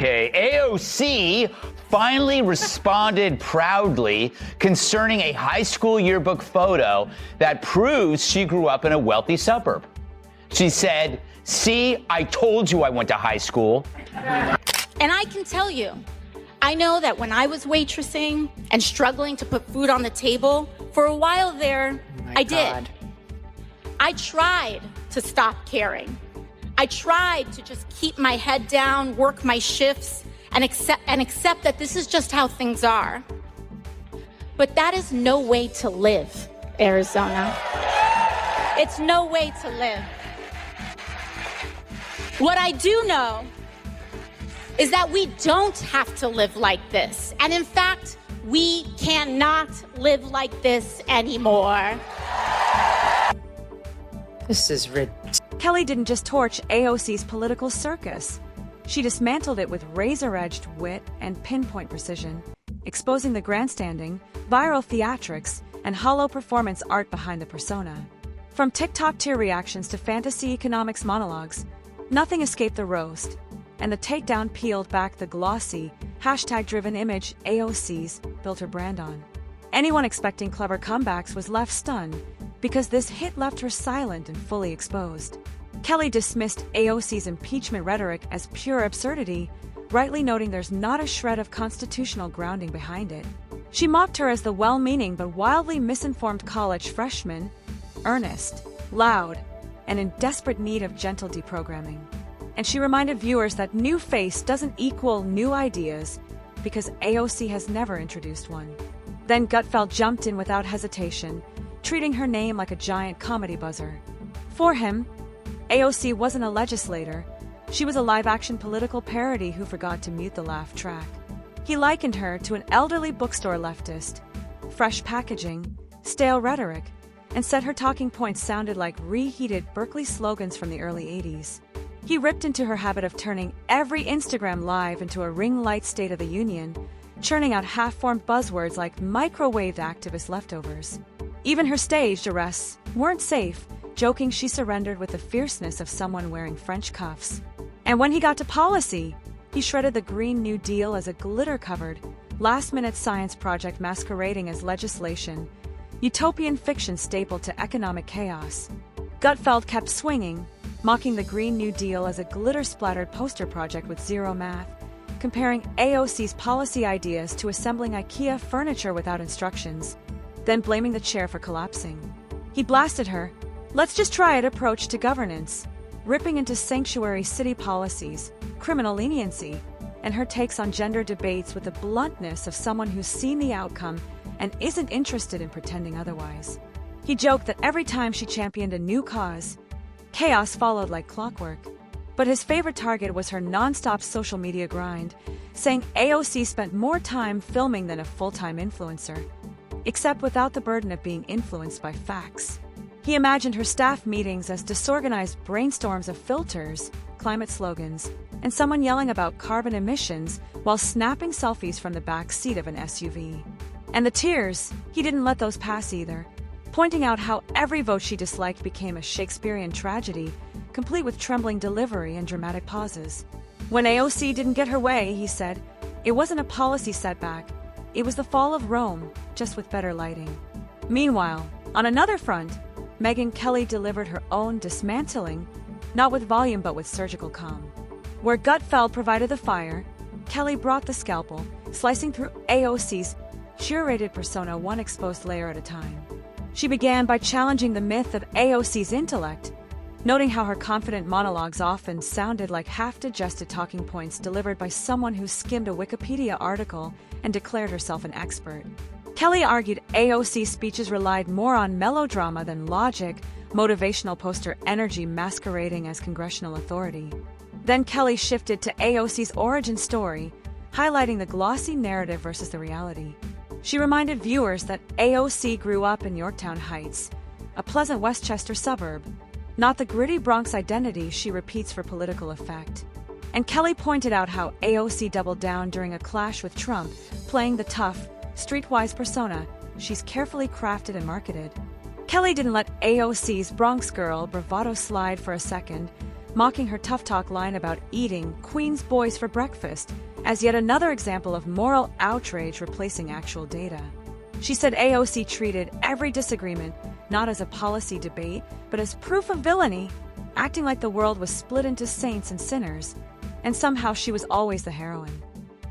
Okay, AOC finally responded proudly concerning a high school yearbook photo that proves she grew up in a wealthy suburb. She said, "See, I told you I went to high school." And I can tell you, I know that when I was waitressing and struggling to put food on the table, for a while there, I did. I tried to stop caring. I tried to just keep my head down, work my shifts, and accept that this is just how things are. But that is no way to live, Arizona. It's no way to live. What I do know is that we don't have to live like this. And in fact, we cannot live like this anymore. This is ridiculous. Kelly didn't just torch AOC's political circus. She dismantled it with razor-edged wit and pinpoint precision, exposing the grandstanding, viral theatrics, and hollow performance art behind the persona. From TikTok tier reactions to fantasy economics monologues, nothing escaped the roast, and the takedown peeled back the glossy, hashtag-driven image AOC's built her brand on. Anyone expecting clever comebacks was left stunned, because this hit left her silent and fully exposed. Kelly dismissed AOC's impeachment rhetoric as pure absurdity, rightly noting there's not a shred of constitutional grounding behind it. She mocked her as the well-meaning but wildly misinformed college freshman, earnest, loud, and in desperate need of gentle deprogramming. And she reminded viewers that new face doesn't equal new ideas, because AOC has never introduced one. Then Gutfeld jumped in without hesitation, treating her name like a giant comedy buzzer. For him, AOC wasn't a legislator, she was a live-action political parody who forgot to mute the laugh track. He likened her to an elderly bookstore leftist, fresh packaging, stale rhetoric, and said her talking points sounded like reheated Berkeley slogans from the early 80s. He ripped into her habit of turning every Instagram live into a ring-light State of the Union, churning out half-formed buzzwords like microwaved activist leftovers. Even her staged arrests weren't safe, joking she surrendered with the fierceness of someone wearing French cuffs. And when he got to policy, he shredded the Green New Deal as a glitter-covered, last-minute science project masquerading as legislation, utopian fiction stapled to economic chaos. Gutfeld kept swinging, mocking the Green New Deal as a glitter-splattered poster project with zero math, comparing AOC's policy ideas to assembling IKEA furniture without instructions, then blaming the chair for collapsing. He blasted her, "Let's just try it" approach to governance, ripping into sanctuary city policies, criminal leniency, and her takes on gender debates with the bluntness of someone who's seen the outcome and isn't interested in pretending otherwise. He joked that every time she championed a new cause, chaos followed like clockwork. But his favorite target was her non-stop social media grind, saying AOC spent more time filming than a full-time influencer, except without the burden of being influenced by facts. He imagined her staff meetings as disorganized brainstorms of filters, climate slogans, and someone yelling about carbon emissions while snapping selfies from the back seat of an SUV. And the tears, he didn't let those pass either, pointing out how every vote she disliked became a Shakespearean tragedy, complete with trembling delivery and dramatic pauses. When AOC didn't get her way, he said, it wasn't a policy setback, it was the fall of Rome, just with better lighting. Meanwhile, on another front, Megyn Kelly delivered her own dismantling, not with volume but with surgical calm. Where Gutfeld provided the fire, Kelly brought the scalpel, slicing through AOC's curated persona one exposed layer at a time. She began by challenging the myth of AOC's intellect, noting how her confident monologues often sounded like half-digested talking points delivered by someone who skimmed a Wikipedia article and declared herself an expert. Kelly argued AOC's speeches relied more on melodrama than logic, motivational poster energy masquerading as congressional authority. Then Kelly shifted to AOC's origin story, highlighting the glossy narrative versus the reality. She reminded viewers that AOC grew up in Yorktown Heights, a pleasant Westchester suburb, not the gritty Bronx identity she repeats for political effect. And Kelly pointed out how AOC doubled down during a clash with Trump, playing the tough, streetwise persona she's carefully crafted and marketed. Kelly didn't let AOC's Bronx girl bravado slide for a second, mocking her tough talk line about eating Queen's boys for breakfast as yet another example of moral outrage replacing actual data. She said AOC treated every disagreement not as a policy debate, but as proof of villainy, acting like the world was split into saints and sinners, and somehow she was always the heroine.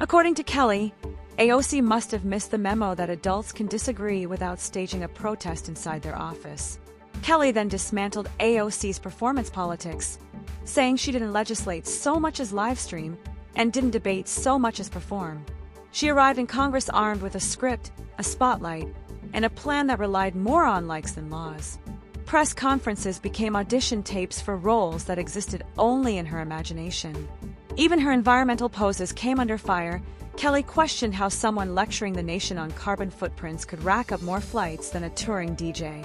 According to Kelly, AOC must have missed the memo that adults can disagree without staging a protest inside their office. Kelly then dismantled AOC's performance politics, saying she didn't legislate so much as livestream and didn't debate so much as perform. She arrived in Congress armed with a script, a spotlight, and a plan that relied more on likes than laws. Press conferences became audition tapes for roles that existed only in her imagination. Even her environmental poses came under fire. Kelly questioned how someone lecturing the nation on carbon footprints could rack up more flights than a touring DJ.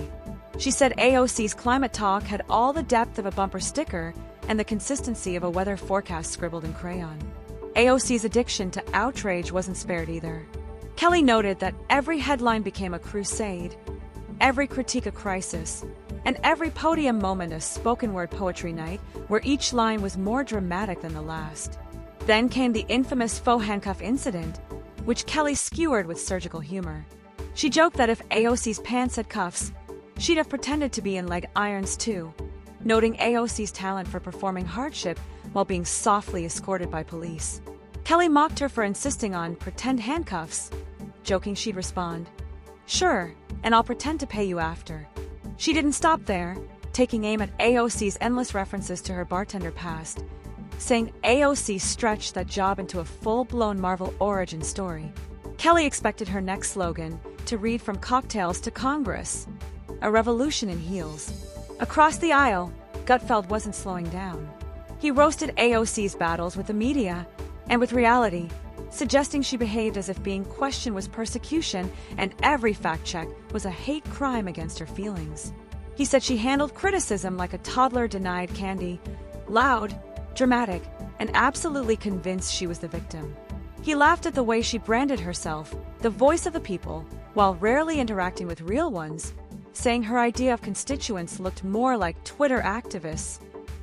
She said AOC's climate talk had all the depth of a bumper sticker and the consistency of a weather forecast scribbled in crayon. AOC's addiction to outrage wasn't spared either. Kelly noted that every headline became a crusade, every critique a crisis, and every podium moment a spoken-word poetry night where each line was more dramatic than the last. Then came the infamous faux handcuff incident, which Kelly skewered with surgical humor. She joked that if AOC's pants had cuffs, she'd have pretended to be in leg irons too, noting AOC's talent for performing hardship while being softly escorted by police. Kelly mocked her for insisting on pretend handcuffs, joking she'd respond, "Sure, and I'll pretend to pay you after." She didn't stop there, taking aim at AOC's endless references to her bartender past, saying AOC stretched that job into a full-blown Marvel origin story. Kelly expected her next slogan to read "From cocktails to Congress," a revolution in heels. Across the aisle, Gutfeld wasn't slowing down. He roasted AOC's battles with the media and with reality, suggesting she behaved as if being questioned was persecution and every fact check was a hate crime against her feelings. He said she handled criticism like a toddler denied candy, loud, dramatic, and absolutely convinced she was the victim. He laughed at the way she branded herself, the voice of the people, while rarely interacting with real ones, saying her idea of constituents looked more like Twitter activists,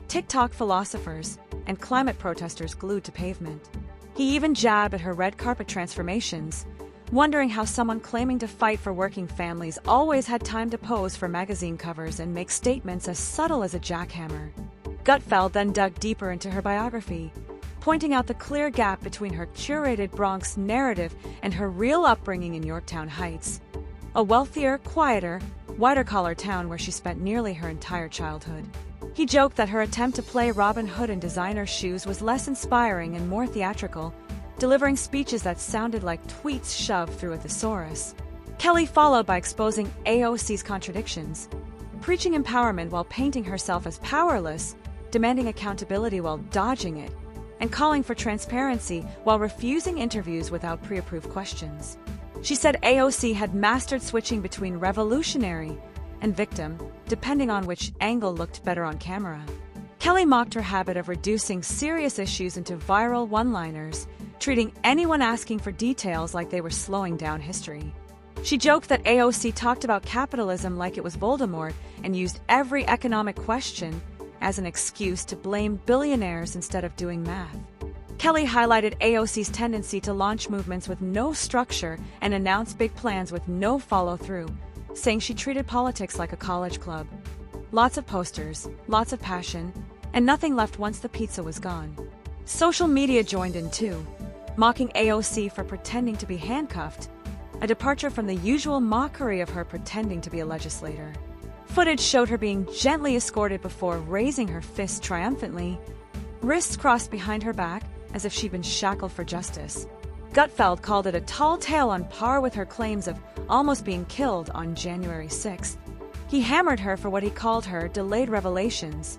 TikTok philosophers, and climate protesters glued to pavement. He even jabbed at her red carpet transformations, wondering how someone claiming to fight for working families always had time to pose for magazine covers and make statements as subtle as a jackhammer. Gutfeld then dug deeper into her biography, pointing out the clear gap between her curated Bronx narrative and her real upbringing in Yorktown Heights, a wealthier, quieter, whiter-collar town where she spent nearly her entire childhood. He joked that her attempt to play Robin Hood in designer shoes was less inspiring and more theatrical, delivering speeches that sounded like tweets shoved through a thesaurus. Kelly followed by exposing AOC's contradictions, preaching empowerment while painting herself as powerless, demanding accountability while dodging it, and calling for transparency while refusing interviews without pre-approved questions. She said AOC had mastered switching between revolutionary and victim, depending on which angle looked better on camera. Kelly mocked her habit of reducing serious issues into viral one-liners, treating anyone asking for details like they were slowing down history. She joked that AOC talked about capitalism like it was Voldemort and used every economic question as an excuse to blame billionaires instead of doing math. Kelly highlighted AOC's tendency to launch movements with no structure and announce big plans with no follow-through, saying she treated politics like a college club. Lots of posters, lots of passion, and nothing left once the pizza was gone. Social media joined in too, mocking AOC for pretending to be handcuffed, a departure from the usual mockery of her pretending to be a legislator. Footage showed her being gently escorted before raising her fist triumphantly, wrists crossed behind her back as if she'd been shackled for justice. Gutfeld called it a tall tale on par with her claims of almost being killed on January 6th. He hammered her for what he called her delayed revelations,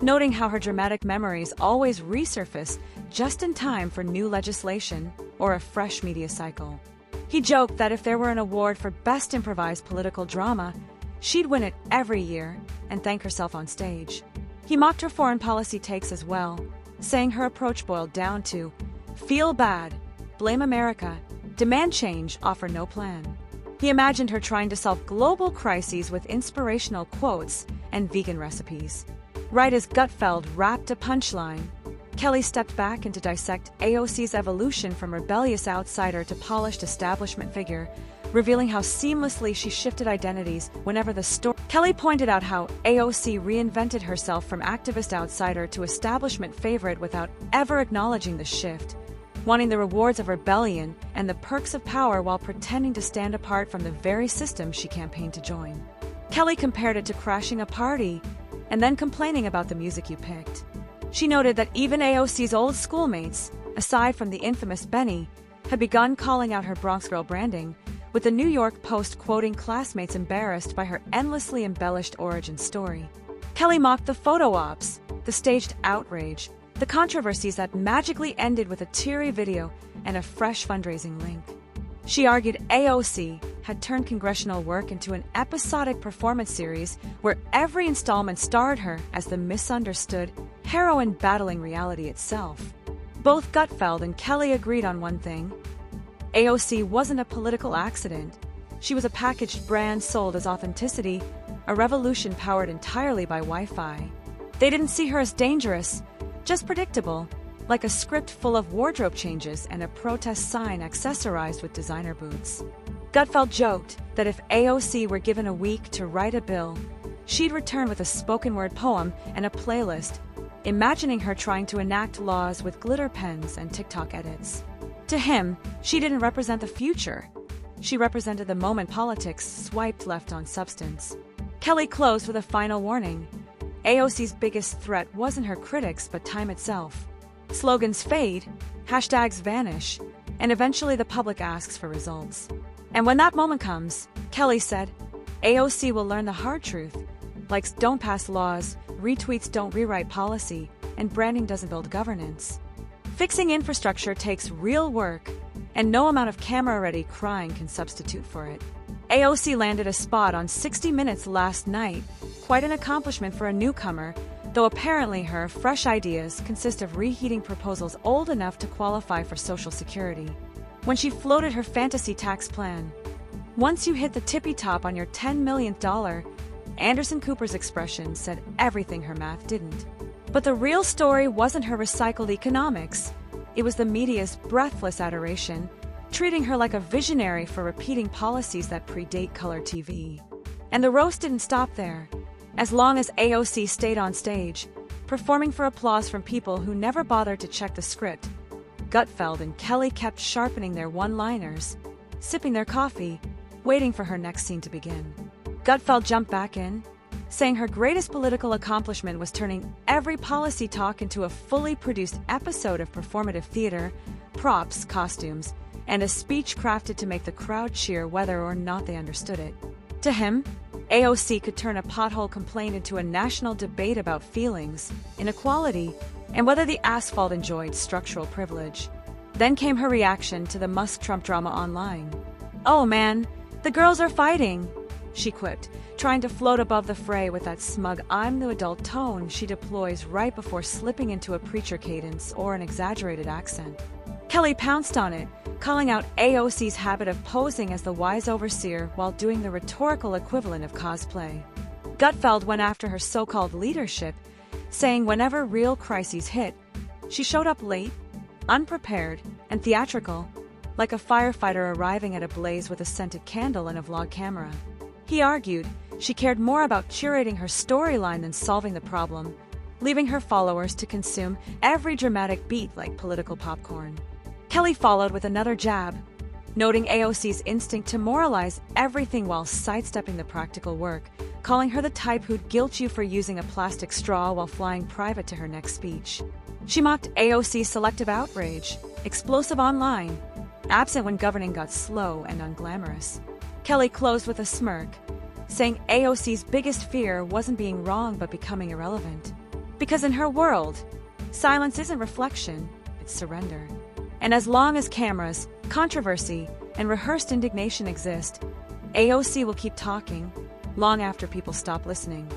noting how her dramatic memories always resurface just in time for new legislation or a fresh media cycle. He joked that if there were an award for Best Improvised Political Drama, she'd win it every year and thank herself on stage. He mocked her foreign policy takes as well, saying her approach boiled down to feel bad, blame America, demand change, offer no plan. He imagined her trying to solve global crises with inspirational quotes and vegan recipes. Right as Gutfeld rapped a punchline, Kelly stepped back in to dissect AOC's evolution from rebellious outsider to polished establishment figure, revealing how seamlessly she shifted identities whenever the story. Kelly pointed out how AOC reinvented herself from activist outsider to establishment favorite without ever acknowledging the shift, wanting the rewards of rebellion and the perks of power while pretending to stand apart from the very system she campaigned to join. Kelly compared it to crashing a party and then complaining about the music you picked. She noted that even AOC's old schoolmates, aside from the infamous Benny, had begun calling out her Bronx Girl branding, with the New York Post quoting classmates embarrassed by her endlessly embellished origin story. Kelly mocked the photo ops, the staged outrage, the controversies that magically ended with a teary video and a fresh fundraising link. She argued AOC had turned congressional work into an episodic performance series where every installment starred her as the misunderstood heroine battling reality itself. Both Gutfeld and Kelly agreed on one thing: AOC wasn't a political accident. She was a packaged brand sold as authenticity, a revolution powered entirely by Wi-Fi. They didn't see her as dangerous, just predictable, like a script full of wardrobe changes and a protest sign accessorized with designer boots. Gutfeld joked that if AOC were given a week to write a bill, she'd return with a spoken word poem and a playlist, imagining her trying to enact laws with glitter pens and TikTok edits. To him, she didn't represent the future. She represented the moment politics swiped left on substance. Kelly closed with a final warning. AOC's biggest threat wasn't her critics, but time itself. Slogans fade, hashtags vanish, and eventually the public asks for results. And when that moment comes, Kelly said, AOC will learn the hard truth. Likes don't pass laws, retweets don't rewrite policy, and branding doesn't build governance. Fixing infrastructure takes real work, and no amount of camera-ready crying can substitute for it. AOC landed a spot on 60 Minutes last night, quite an accomplishment for a newcomer, though apparently her fresh ideas consist of reheating proposals old enough to qualify for Social Security. When she floated her fantasy tax plan, once you hit the tippy top on your $10 million, Anderson Cooper's expression said everything her math didn't. But the real story wasn't her recycled economics. It was the media's breathless adoration, treating her like a visionary for repeating policies that predate color TV. And the roast didn't stop there. As long as AOC stayed on stage, performing for applause from people who never bothered to check the script, Gutfeld and Kelly kept sharpening their one-liners, sipping their coffee, waiting for her next scene to begin. Gutfeld jumped back in, saying her greatest political accomplishment was turning every policy talk into a fully produced episode of performative theater, props, costumes, and a speech crafted to make the crowd cheer whether or not they understood it. To him, AOC could turn a pothole complaint into a national debate about feelings, inequality, and whether the asphalt enjoyed structural privilege. Then came her reaction to the Musk-Trump drama online. "Oh man, the girls are fighting," she quipped, trying to float above the fray with that smug I'm the adult tone she deploys right before slipping into a preacher cadence or an exaggerated accent. Kelly pounced on it, calling out AOC's habit of posing as the wise overseer while doing the rhetorical equivalent of cosplay. Gutfeld went after her so-called leadership, saying whenever real crises hit, she showed up late, unprepared, and theatrical, like a firefighter arriving at a blaze with a scented candle and a vlog camera. He argued she cared more about curating her storyline than solving the problem, leaving her followers to consume every dramatic beat like political popcorn. Kelly followed with another jab, noting AOC's instinct to moralize everything while sidestepping the practical work, calling her the type who'd guilt you for using a plastic straw while flying private to her next speech. She mocked AOC's selective outrage, explosive online, absent when governing got slow and unglamorous. Kelly closed with a smirk, saying AOC's biggest fear wasn't being wrong but becoming irrelevant. Because in her world, silence isn't reflection, it's surrender. And as long as cameras, controversy, and rehearsed indignation exist, AOC will keep talking long after people stop listening.